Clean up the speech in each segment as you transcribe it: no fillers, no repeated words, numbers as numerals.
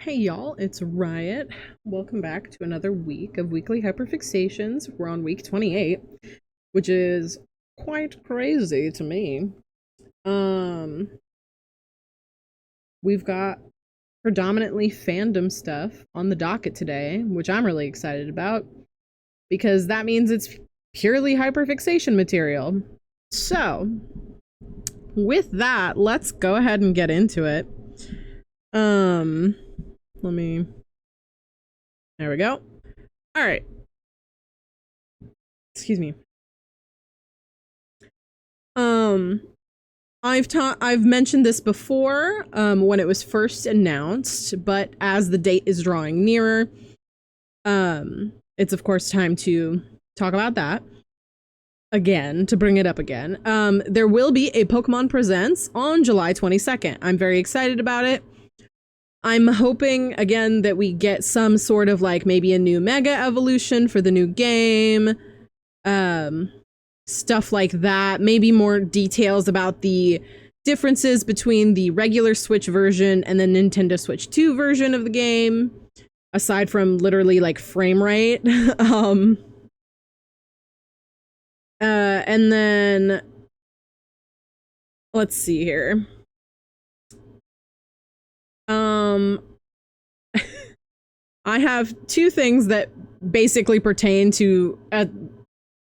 Hey y'all, it's Riot. Welcome back to another week of Weekly Hyperfixations. We're on week 28, which is quite crazy to me. Um, we've got predominantly fandom stuff on the docket today, which I'm really excited about because that means it's purely hyperfixation material. So, with that, let's go ahead and get into it. Let me. There we go. All right. Excuse me. I've mentioned this before when it was first announced, but as the date is drawing nearer, it's of course time to talk about that again, to bring it up again. There will be a Pokemon Presents on July 22nd. I'm very excited about it. I'm hoping, again, that we get some sort of, like, maybe a new Mega Evolution for the new game. Stuff like that. Maybe more details about the differences between the regular Switch version and the Nintendo Switch 2 version of the game. Aside from literally, like, frame rate. And then... let's see here. I have two things that basically pertain to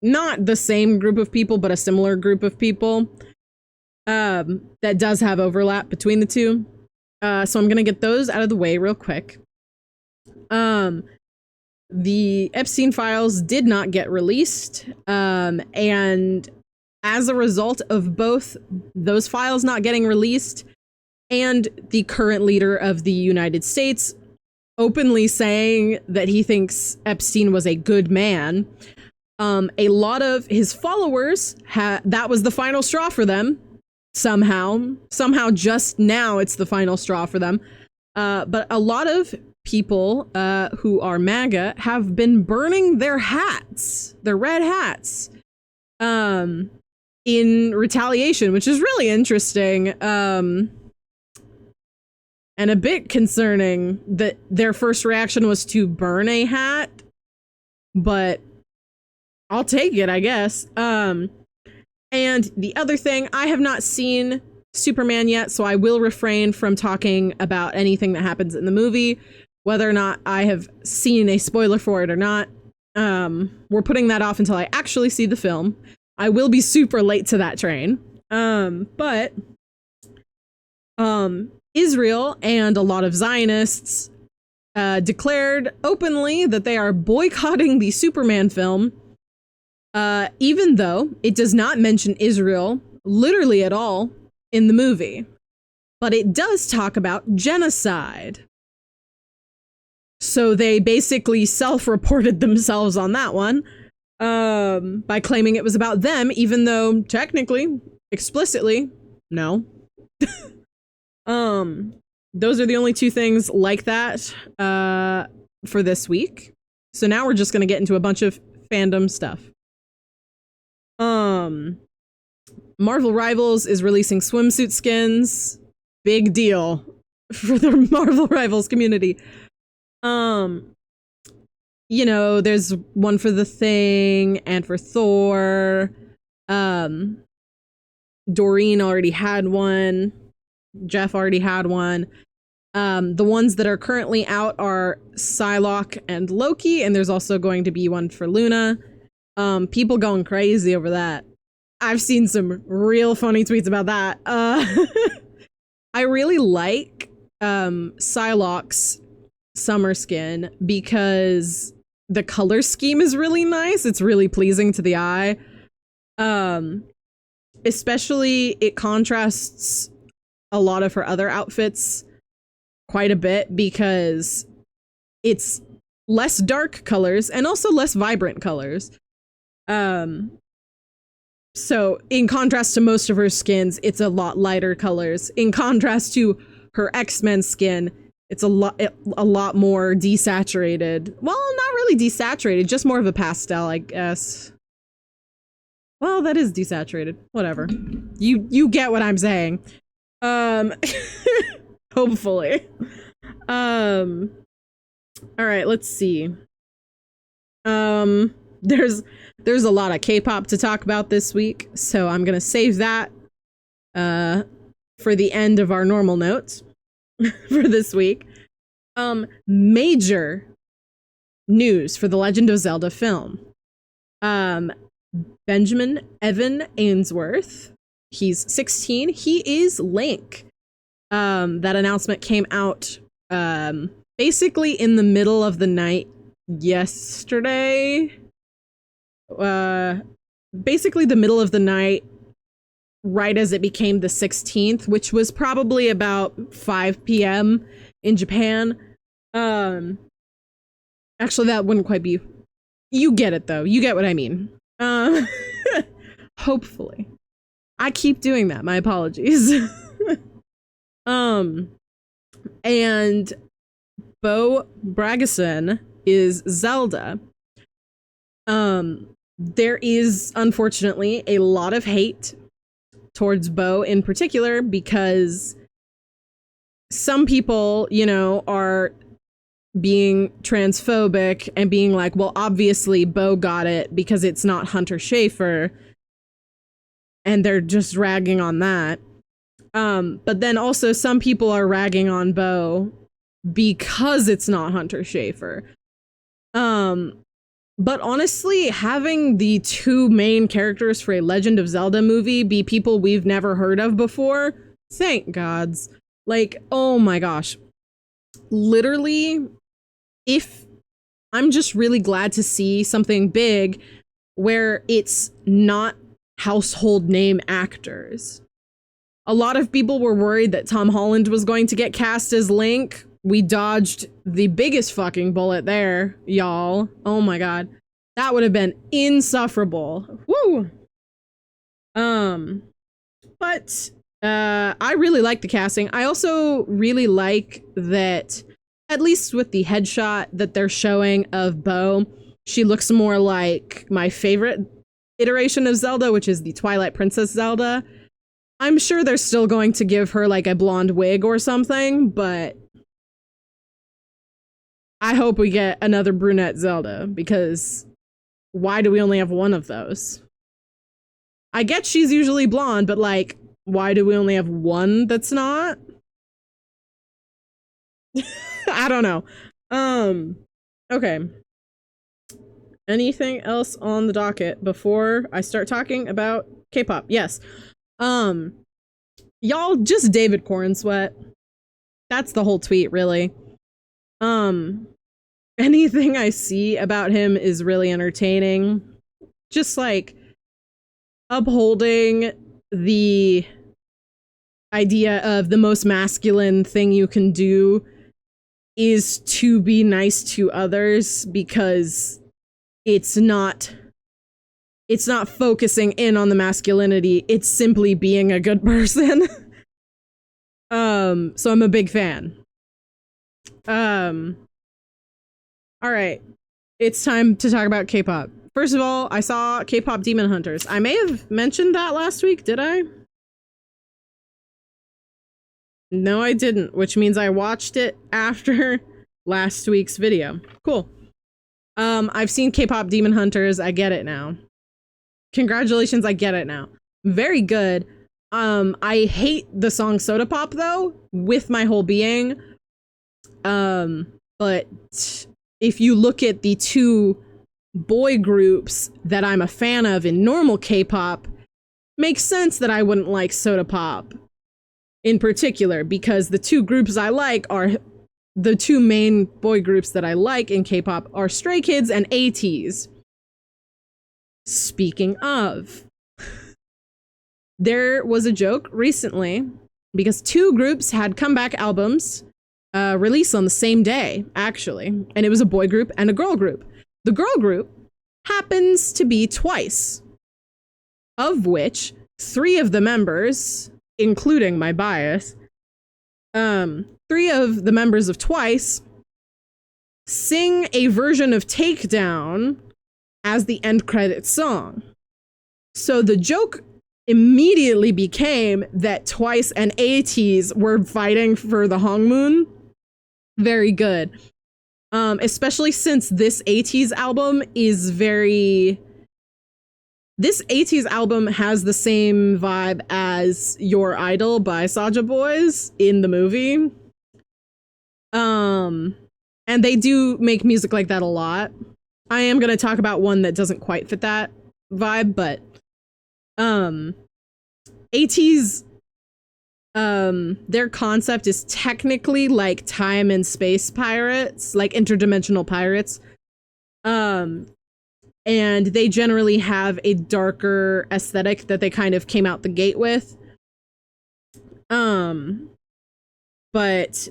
not the same group of people, but a similar group of people that does have overlap between the two. So I'm gonna get those out of the way real quick. The Epstein files did not get released, and as a result of both those files not getting released and the current leader of the United States openly saying that he thinks Epstein was a good man, a lot of his followers, that was the final straw for them. Somehow just now it's the final straw for them. But a lot of people who are MAGA have been burning their hats, their red hats, in retaliation, which is really interesting. And a bit concerning that their first reaction was to burn a hat, but I'll take it, I guess. And the other thing, I have not seen Superman yet, so I will refrain from talking about anything that happens in the movie, whether or not I have seen a spoiler for it or not. We're putting that off until I actually see the film. I will be super late to that train. But Israel and a lot of Zionists declared openly that they are boycotting the Superman film, even though it does not mention Israel literally at all in the movie. But it does talk about genocide. So they basically self-reported themselves on that one by claiming it was about them, even though technically, explicitly, no. Those are the only two things like that for this week. So now we're just gonna get into a bunch of fandom stuff. Marvel Rivals is releasing swimsuit skins. Big deal for the Marvel Rivals community. You know, there's one for The Thing and for Thor. Doreen already had one. Jeff already had one. The ones that are currently out are Psylocke and Loki, and there's also going to be one for Luna. People going crazy over that. I've seen some real funny tweets about that. I really like Psylocke's summer skin because the color scheme is really nice. It's really pleasing to the eye. Especially it contrasts a lot of her other outfits quite a bit because it's less dark colors and also less vibrant colors. So in contrast to most of her skins, it's a lot lighter colors. In contrast to her X-Men skin, it's a lot more desaturated. Well, not really desaturated, just more of a pastel, I guess. Well, that is desaturated. Whatever. You get what I'm saying. Hopefully. Um, all right, let's see. There's a lot of K-pop to talk about this week, so I'm gonna save that for the end of our normal notes for this week. Major news for the Legend of Zelda film. Benjamin Evan Ainsworth, he's 16. He is Link. That announcement came out basically in the middle of the night yesterday. Basically the middle of the night, right as it became the 16th, which was probably about 5 p.m. in Japan. Actually, that wouldn't quite be. You get it, though. You get what I mean. Hopefully. I keep doing that. My apologies. And Bo Bragason is Zelda. There is, unfortunately, a lot of hate towards Bo in particular because some people, you know, are being transphobic and being like, well, obviously Bo got it because it's not Hunter Schafer. And they're just ragging on that. But then also some people are ragging on Bo because it's not Hunter Schafer. But honestly, having the two main characters for a Legend of Zelda movie be people we've never heard of before, thank gods. Like, oh my gosh. Literally, if I'm just really glad to see something big where it's not household name actors. A lot of people were worried that Tom Holland was going to get cast as Link. We dodged the biggest fucking bullet there, y'all. Oh my god. That would have been insufferable. Woo! But I really like the casting. I also really like that, at least with the headshot that they're showing of Bo, she looks more like my favorite iteration of Zelda, which is the Twilight Princess Zelda. I'm sure they're still going to give her like a blonde wig or something, but I hope we get another brunette Zelda, because why do we only have one of those? I get she's usually blonde, but like, why do we only have one that's not? I don't know. Okay. Anything else on the docket before I start talking about K-pop? Yes. Y'all, just David Cornsweat. That's the whole tweet, really. Anything I see about him is really entertaining. Just like upholding the idea of the most masculine thing you can do is to be nice to others, because it's not focusing in on the masculinity, it's simply being a good person. So I'm a big fan. All right, it's time to talk about K-pop. First of all, I saw K-pop Demon Hunters. I may have mentioned that last week, did I? No, I didn't, which means I watched it after last week's video. Cool. I've seen K-pop Demon Hunters. I get it now. Congratulations, I get it now. Very good. I hate the song Soda Pop, though, with my whole being. But if you look at the two boy groups that I'm a fan of in normal K-pop, makes sense that I wouldn't like Soda Pop in particular, because the two groups I like are the two main boy groups that I like in K-pop are Stray Kids and ATEEZ. Speaking of, there was a joke recently because two groups had comeback albums released on the same day, actually, and it was a boy group and a girl group. The girl group happens to be Twice, of which 3 of the members, including my bias, 3 of the members of Twice sing a version of Takedown as the end credits song. So the joke immediately became that Twice and ATEEZ were fighting for the Hongmoon. very good. Especially since this 80s album is very... This 80s album has the same vibe as Your Idol by Soulja Boys in the movie. And they do make music like that a lot. I am going to talk about one that doesn't quite fit that vibe, but 80s, their concept is technically like time and space pirates, like interdimensional pirates. And they generally have a darker aesthetic that they kind of came out the gate with. But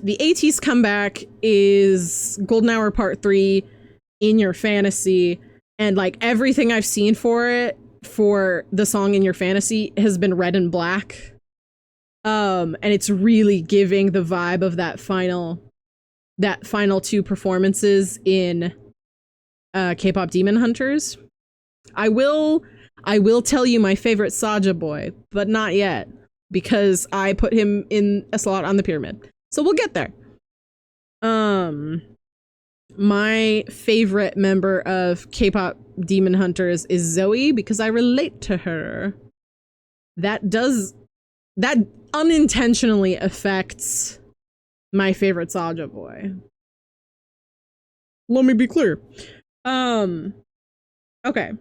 the 80s comeback is Golden Hour Part 3, In Your Fantasy, and like everything I've seen for it, for the song In Your Fantasy, has been red and black. And it's really giving the vibe of that final two performances in K-pop Demon Hunters. I will tell you my favorite Soulja Boy, but not yet, because I put him in a slot on the pyramid. So we'll get there. My favorite member of K-pop Demon Hunters is Zoe, because I relate to her. That unintentionally affects my favorite Soulja Boy. Let me be clear. Okay.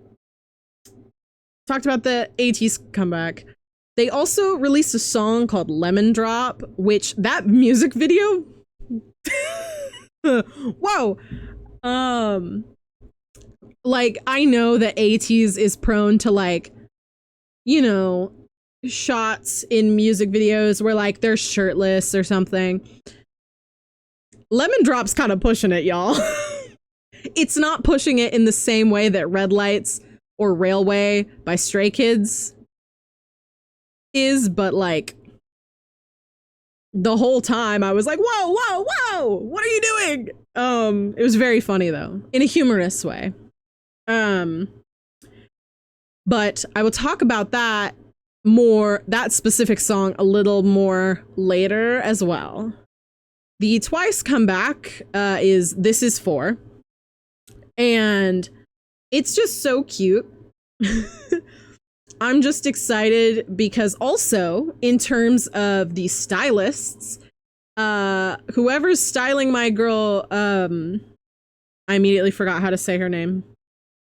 Talked about the 80s comeback. They also released a song called Lemon Drop, which that music video whoa. Like, I know that 80s is prone to, like, you know, shots in music videos where like they're shirtless or something. Lemon Drop's kind of pushing it, y'all. It's not pushing it in the same way that Red Lights or Railway by Stray Kids is, but like the whole time I was like, whoa, whoa, whoa, what are you doing? It was very funny though, in a humorous way. But I will talk about that specific song a little more later as well. The Twice comeback is This Is For. And it's just so cute. I'm just excited because also, in terms of the stylists, whoever's styling my girl, I immediately forgot how to say her name.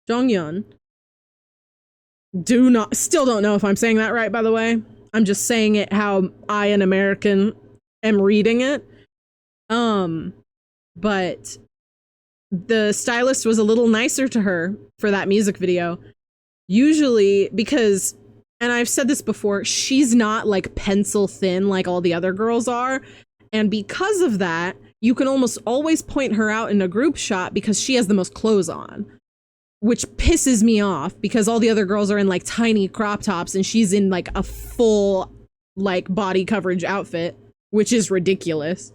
Jonghyun. Still don't know if I'm saying that right, by the way. I'm just saying it how I, an American, am reading it. But the stylist was a little nicer to her for that music video. Usually, because, and I've said this before, she's not like pencil thin like all the other girls are. And because of that, you can almost always point her out in a group shot because she has the most clothes on, which pisses me off because all the other girls are in like tiny crop tops and she's in like a full like body coverage outfit, which is ridiculous.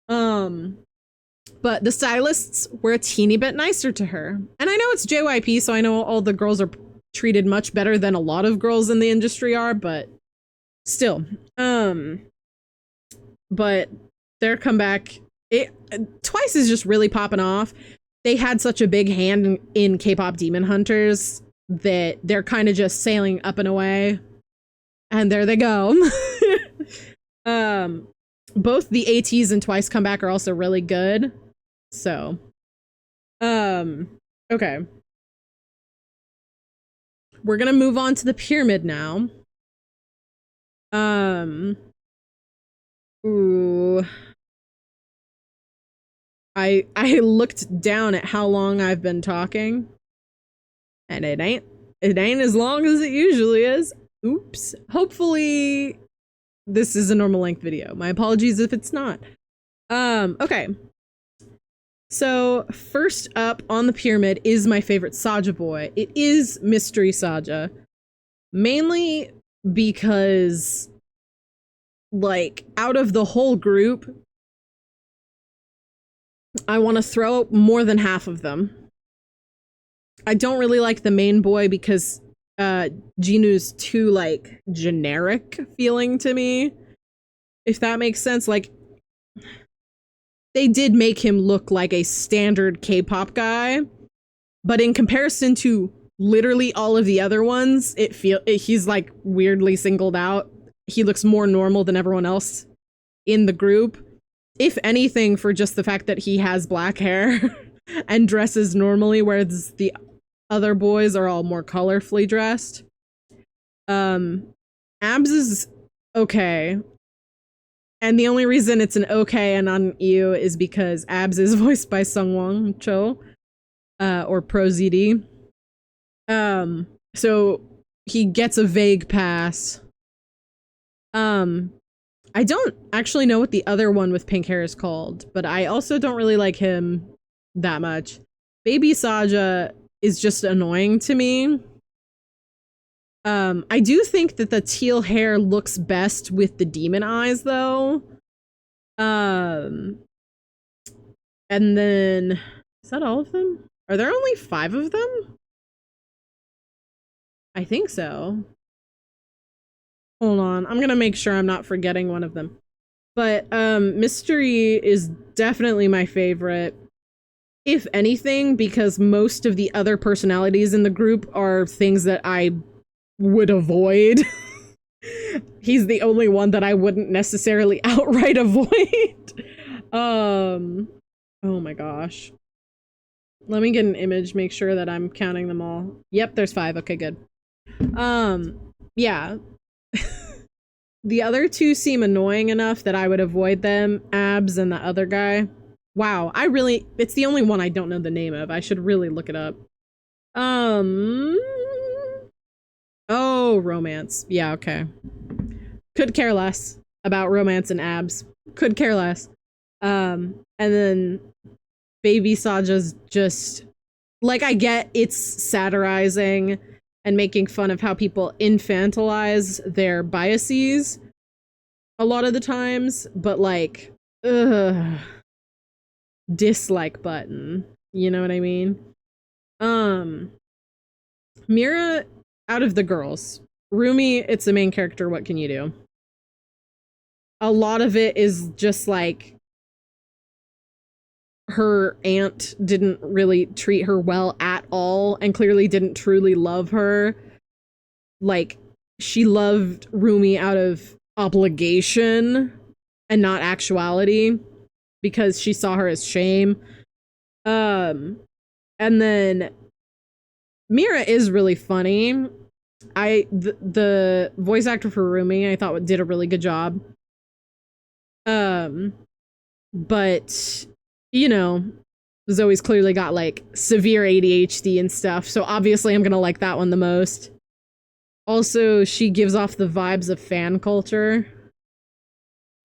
But the stylists were a teeny bit nicer to her. And I know it's JYP, so I know all the girls are treated much better than a lot of girls in the industry are, but still. But their comeback, Twice is just really popping off. They had such a big hand in K-pop Demon Hunters that they're kind of just sailing up and away. And there they go. Both the ATs and Twice comeback are also really good. So, okay. We're gonna move on to the pyramid now. Ooh. I looked down at how long I've been talking, and it ain't as long as it usually is. Oops. Hopefully this is a normal length video. My apologies if it's not. Okay. So first up on the pyramid is my favorite Soulja Boy. It is Mystery Soulja. Mainly because, like, out of the whole group, I want to throw more than half of them. I don't really like the main boy because Jinu's too, like, generic feeling to me. If that makes sense. Like, they did make him look like a standard K-pop guy, but in comparison to literally all of the other ones, he's like weirdly singled out. He looks more normal than everyone else in the group. If anything, for just the fact that he has black hair and dresses normally, whereas the other boys are all more colorfully dressed. Abs is okay. And the only reason it's an okay and on you is because Abs is voiced by Sungwon Cho, or Pro ZD. So he gets a vague pass. I don't actually know what the other one with pink hair is called, but I also don't really like him that much. Baby Saja is just annoying to me. I do think that the teal hair looks best with the demon eyes, though. And then, is that all of them? Are there only 5 of them? I think so. Hold on, I'm gonna make sure I'm not forgetting one of them. But Mystery is definitely my favorite. If anything, because most of the other personalities in the group are things that I would avoid. He's the only one that I wouldn't necessarily outright avoid. Oh my gosh. Let me get an image, make sure that I'm counting them all. Yep, there's 5. Okay, good. Yeah. The other 2 seem annoying enough that I would avoid them. Abs and the other guy. Wow, it's the only one I don't know the name of. I should really look it up. Oh, romance. Yeah, okay. Could care less about romance and Abs. Could care less. And then Baby Saja's just, like, I get it's satirizing and making fun of how people infantilize their biases a lot of the times, but like, dislike button. You know what I mean? Mira, out of the girls, Rumi, it's the main character, what can you do? A lot of it is just like, her aunt didn't really treat her well at all and clearly didn't truly love her. Like, she loved Rumi out of obligation and not actuality because she saw her as shame. And then Mira is really funny. The voice actor for Rumi, I thought did a really good job. But you know, Zoe's clearly got like severe ADHD and stuff, so obviously I'm gonna like that one the most. Also, she gives off the vibes of fan culture.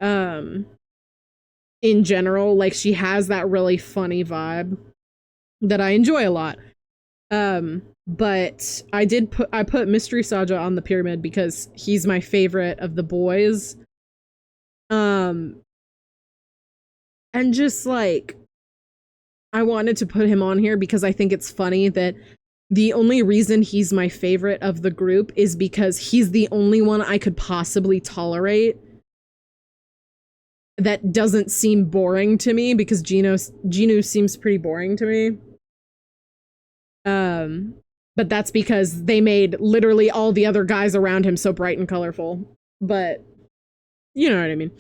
In general, like, she has that really funny vibe that I enjoy a lot. But I put Mystery Saja on the pyramid because he's my favorite of the boys. And just like, I wanted to put him on here because I think it's funny that the only reason he's my favorite of the group is because he's the only one I could possibly tolerate that doesn't seem boring to me, because Ginu seems pretty boring to me. But that's because they made literally all the other guys around him so bright and colorful. But you know what I mean?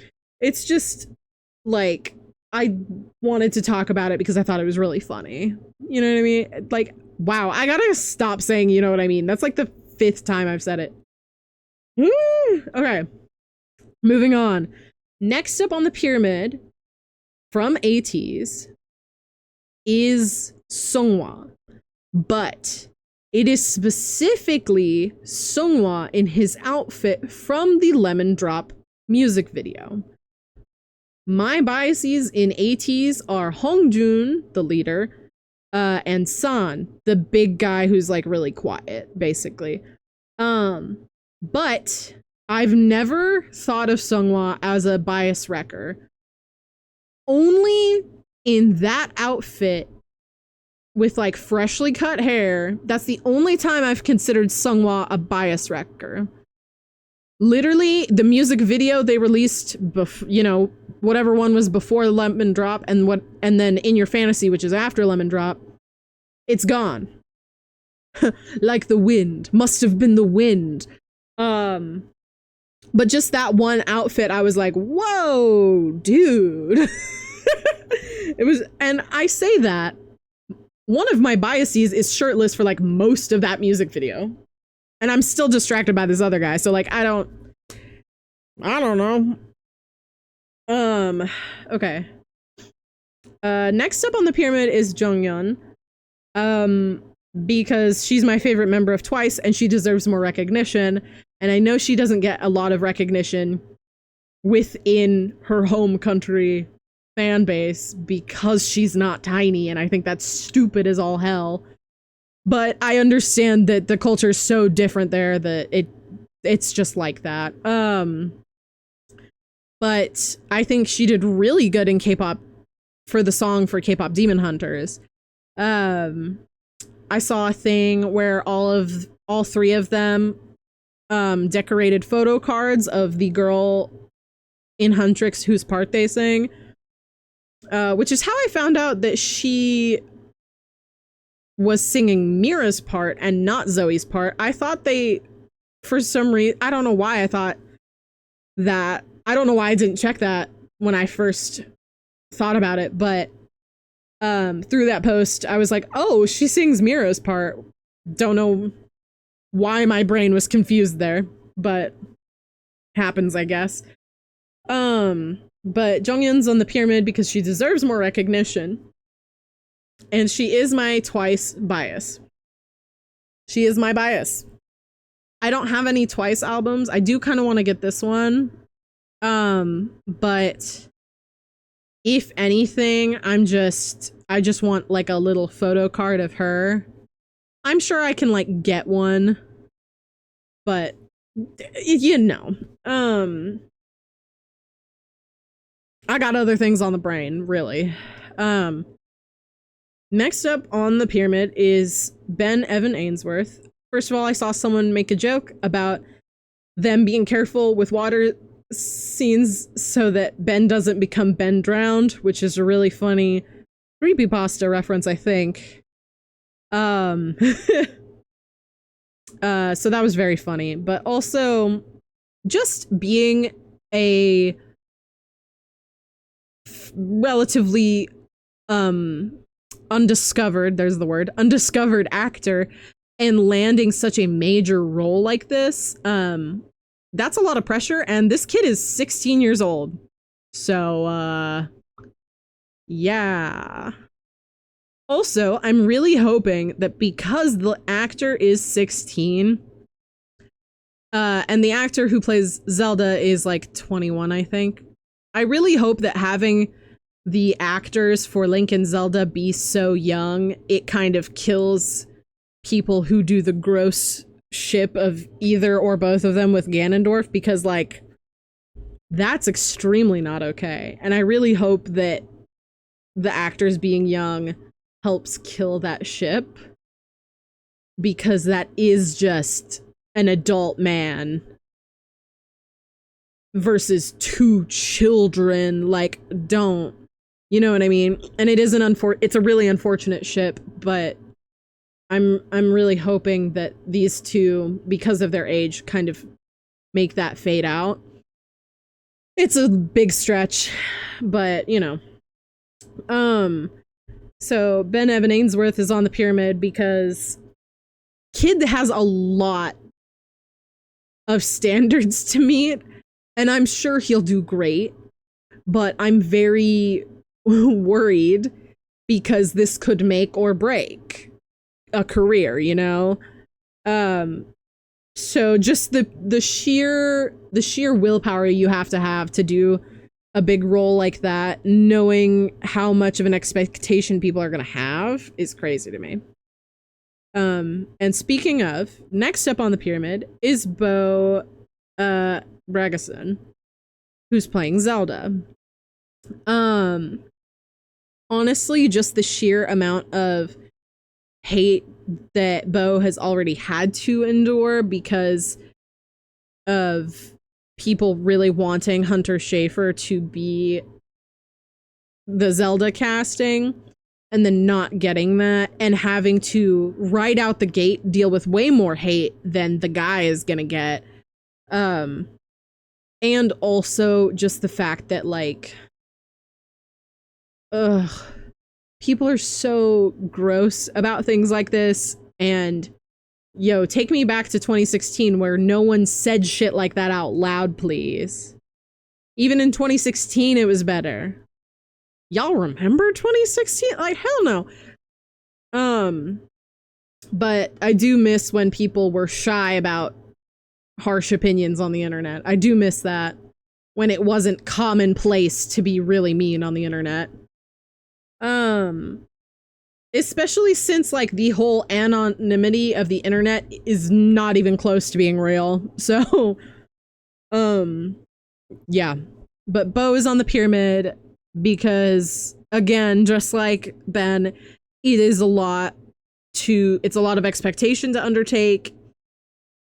It's just like, I wanted to talk about it because I thought it was really funny. You know what I mean? Like, wow, I gotta stop saying you know what I mean. That's like the 5th time I've said it. Okay, moving on. Next up on the pyramid from ATEEZ is Seonghwa, but it is specifically Seonghwa in his outfit from the Lemon Drop music video. My biases in ATEEZ are Hongjun, the leader, and San, the big guy who's like really quiet, basically. But I've never thought of Seonghwa as a bias wrecker. Only in that outfit with like freshly cut hair, that's the only time I've considered Seonghwa a bias wrecker. Literally, the music video they released, you know, whatever one was before Lemon Drop, and then In Your Fantasy, which is after Lemon Drop, it's gone. Like the wind. Must have been the wind. But just that one outfit, I was like, whoa, dude. It was, and I say that one of my biases is shirtless for like most of that music video. And I'm still distracted by this other guy. So like, I don't know. Okay. Next up on the pyramid is Jonghyun. Because she's my favorite member of Twice and she deserves more recognition. And I know she doesn't get a lot of recognition within her home country fan base because she's not tiny, and I think that's stupid as all hell. But I understand that the culture is so different there that it's just like that. But I think she did really good in K-pop for the song for K-pop Demon Hunters. I saw a thing where all three of them decorated photo cards of the girl in Huntrix whose part they sing, which is how I found out that she was singing Mira's part and not Zoe's part. I thought they, for some reason, I don't know why I thought that. I don't know why I didn't check that when I first thought about it, but through that post, I was like, oh, she sings Mira's part. Don't know why my brain was confused there, but happens, I guess. But Jonghyun's on the pyramid because she deserves more recognition. And she is my Twice bias. She is my bias. I don't have any Twice albums. I do kind of want to get this one. But if anything, I just want like a little photo card of her. I'm sure I can like get one, but you know, I got other things on the brain, really. Next up on the pyramid is Ben Evan Ainsworth. First of all, I saw someone make a joke about them being careful with water scenes so that Ben doesn't become Ben Drowned, which is a really funny creepypasta reference, I think. So that was very funny, but also just being a relatively undiscovered, there's the word, undiscovered actor and landing such a major role like this, that's a lot of pressure, and this kid is 16 years old. So yeah. Also, I'm really hoping that because the actor is 16, and the actor who plays Zelda is like 21, I think. I really hope that having the actors for Link and Zelda be so young, it kind of kills people who do the gross ship of either or both of them with Ganondorf, because like, that's extremely not okay. And I really hope that the actors being young helps kill that ship, because that is just an adult man versus two children. Like, don't, you know what I mean? And it is it's a really unfortunate ship, but I'm really hoping that these two, because of their age, kind of make that fade out. It's a big stretch, but you know. So Ben Evan Ainsworth is on the pyramid because kid has a lot of standards to meet, and I'm sure he'll do great, but I'm very worried because this could make or break a career, you know? So just the sheer willpower you have to do a big role like that, knowing how much of an expectation people are gonna have, is crazy to me. And speaking of, next up on the pyramid is Bo Bragason, who's playing Zelda. Honestly, just the sheer amount of hate that Bo has already had to endure because of people really wanting Hunter Schafer to be the Zelda casting and then not getting that and having to right out the gate deal with way more hate than the guy is gonna get. And also just the fact that, like, people are so gross about things like this. And yo, take me back to 2016 where no one said shit like that out loud, please. Even in 2016, it was better. Y'all remember 2016? Like, hell no. But I do miss when people were shy about harsh opinions on the internet. I do miss that, when it wasn't commonplace to be really mean on the internet. Especially since, like, the whole anonymity of the internet is not even close to being real. So, yeah. But Bo is on the pyramid because, again, just like Ben, it's a lot of expectation to undertake.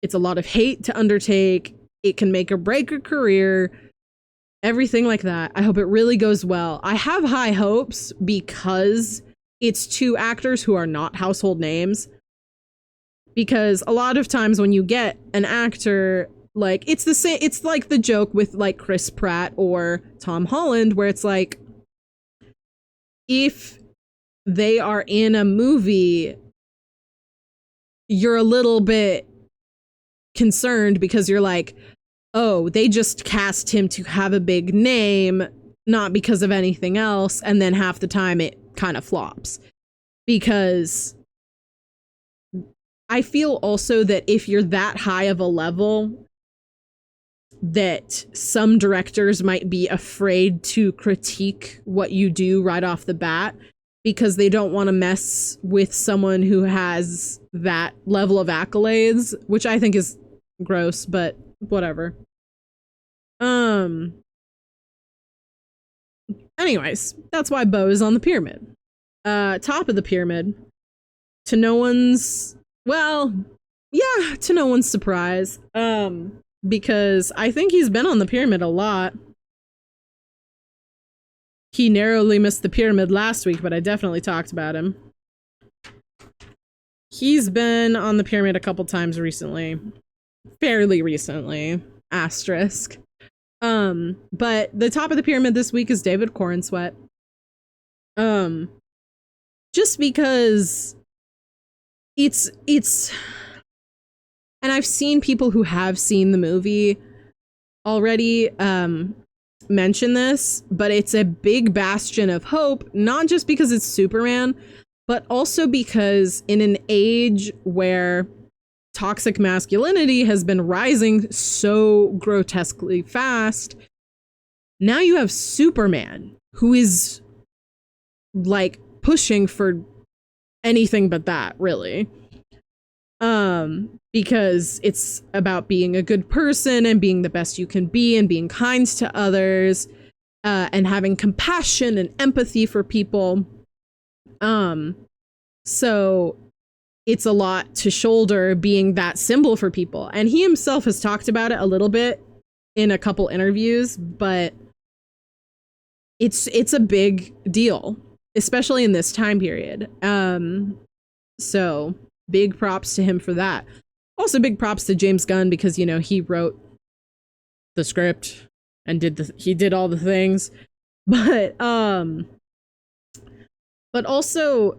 It's a lot of hate to undertake. It can make or break a career. Everything like that. I hope it really goes well. I have high hopes because it's two actors who are not household names. Because a lot of times when you get an actor, like, it's the same, it's like the joke with, like, Chris Pratt or Tom Holland, where it's like, if they are in a movie, you're a little bit concerned because you're like, oh, they just cast him to have a big name, not because of anything else. And then half the time it kind of flops. Because I feel also that if you're that high of a level, that some directors might be afraid to critique what you do right off the bat because they don't want to mess with someone who has that level of accolades, which I think is gross, but whatever. Anyways, that's why Bo is on the pyramid. Top of the pyramid, to no one's, well, yeah, to no one's surprise. Because I think he's been on the pyramid a lot. He narrowly missed the pyramid last week, but I definitely talked about him. He's been on the pyramid a couple times recently. Fairly recently. Asterisk. But the top of the pyramid this week is David Corenswet. Just because it's and I've seen people who have seen the movie already mention this, but it's a big bastion of hope, not just because it's Superman, but also because in an age where toxic masculinity has been rising so grotesquely fast, now you have Superman, who is, like, pushing for anything but that, really. Because it's about being a good person and being the best you can be and being kind to others, and having compassion and empathy for people. So it's a lot to shoulder being that symbol for people. And he himself has talked about it a little bit in a couple interviews, but it's a big deal, especially in this time period. So big props to him for that. Also big props to James Gunn because, you know, he wrote the script and he did all the things. But also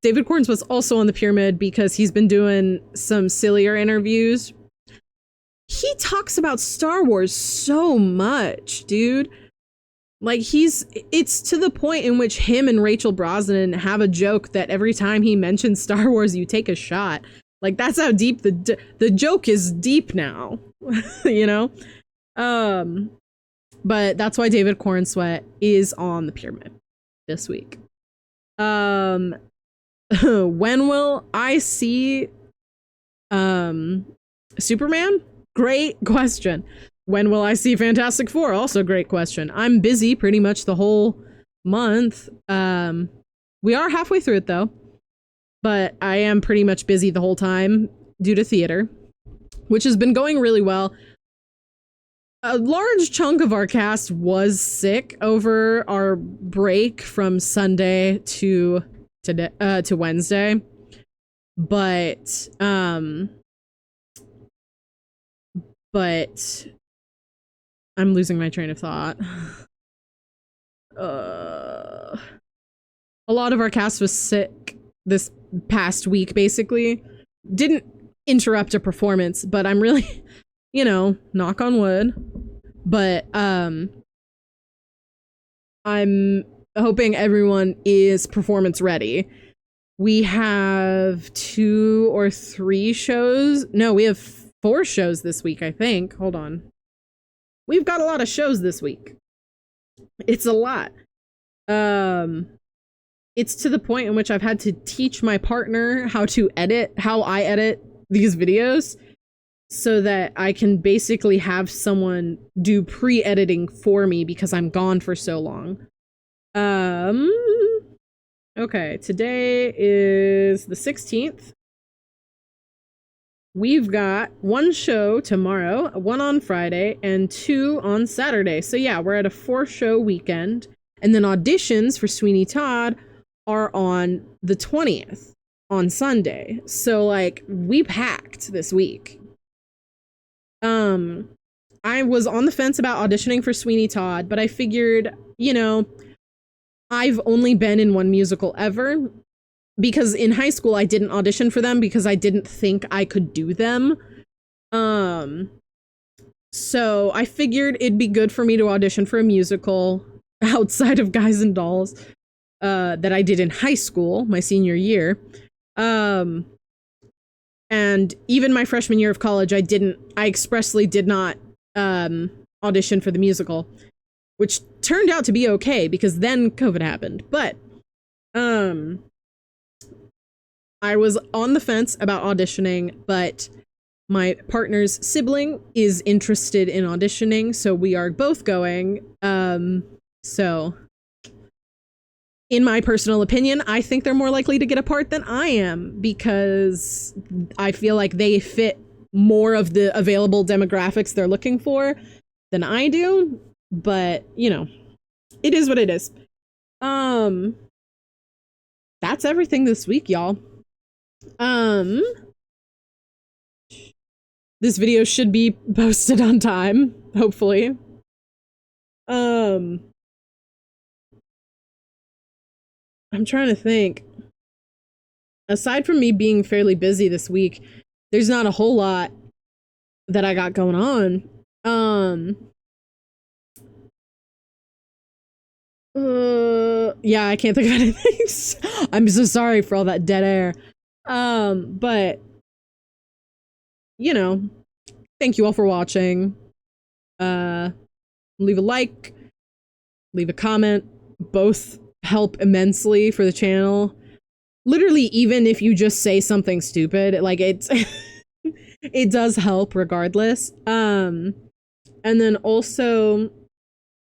David Corns was also on the pyramid because he's been doing some sillier interviews. He talks about Star Wars so much, dude. Like, it's to the point in which him and Rachel Brosnahan have a joke that every time he mentions Star Wars, you take a shot. Like, that's how deep the joke is deep now, you know? But that's why David Corenswet is on the pyramid this week. When will I see Superman? Great question. When will I see Fantastic Four? Also great question. I'm busy pretty much the whole month. We are halfway through it though, but I am pretty much busy the whole time due to theater. which has been going really well. A large chunk of our cast was sick over our break from Sunday to today, to Wednesday. But I'm losing my train of thought. A lot of our cast was sick this past week, basically. Didn't interrupt a performance, but I'm really, you know, knock on wood. But I'm hoping everyone is performance ready. We have 2 or 3 shows. No, we have 4 shows this week, I think. Hold on. We've got a lot of shows this week. It's a lot. It's to the point in which I've had to teach my partner how I edit these videos so that I can basically have someone do pre-editing for me because I'm gone for so long. Okay, today is the 16th. We've got 1 show tomorrow, 1 on Friday, and 2 on Saturday. So yeah, we're at a 4-show weekend. And then auditions for Sweeney Todd are on the 20th, on Sunday. So like, we packed this week. I was on the fence about auditioning for Sweeney Todd, but I figured, you know, I've only been in 1 musical ever, because in high school I didn't audition for them because I didn't think I could do them. So I figured it'd be good for me to audition for a musical outside of Guys and Dolls that I did in high school, my senior year. And even my freshman year of college, I expressly did not audition for the musical, which turned out to be okay because then COVID happened. But I was on the fence about auditioning, but my partner's sibling is interested in auditioning, so we are both going. So in my personal opinion, I think they're more likely to get a part than I am because I feel like they fit more of the available demographics they're looking for than I do. But, you know, it is what it is. That's everything this week, y'all. This video should be posted on time, hopefully. I'm trying to think. Aside from me being fairly busy this week, there's not a whole lot that I got going on. Yeah, I can't think of anything. I'm so sorry for all that dead air. But you know, thank you all for watching. Leave a like, leave a comment. Both help immensely for the channel. Literally, even if you just say something stupid, like it's it does help regardless. And then also,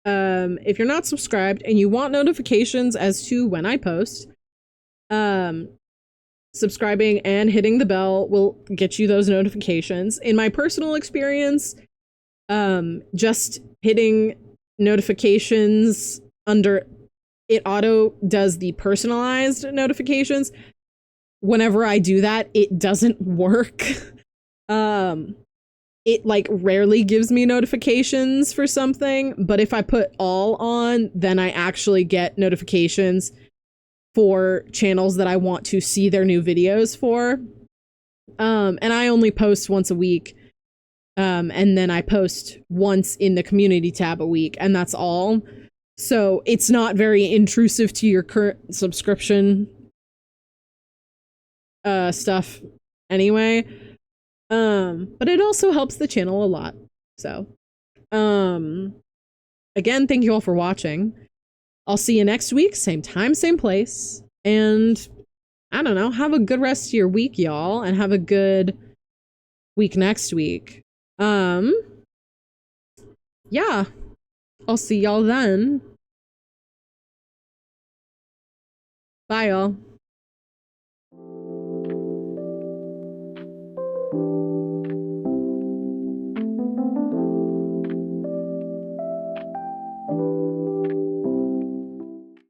if you're not subscribed and you want notifications as to when I post, subscribing and hitting the bell will get you those notifications. In my personal experience, just hitting notifications under it auto does the personalized notifications. Whenever I do that, it doesn't work. It like rarely gives me notifications for something, but if I put all on, then I actually get notifications for channels that I want to see their new videos for. And I only post once a week. And then I post once in the community tab a week, and that's all. So it's not very intrusive to your current subscription stuff anyway. But it also helps the channel a lot. So, again, thank you all for watching. I'll see you next week, same time, same place. And I don't know, have a good rest of your week, y'all, and have a good week next week. Yeah, I'll see y'all then. Bye, y'all.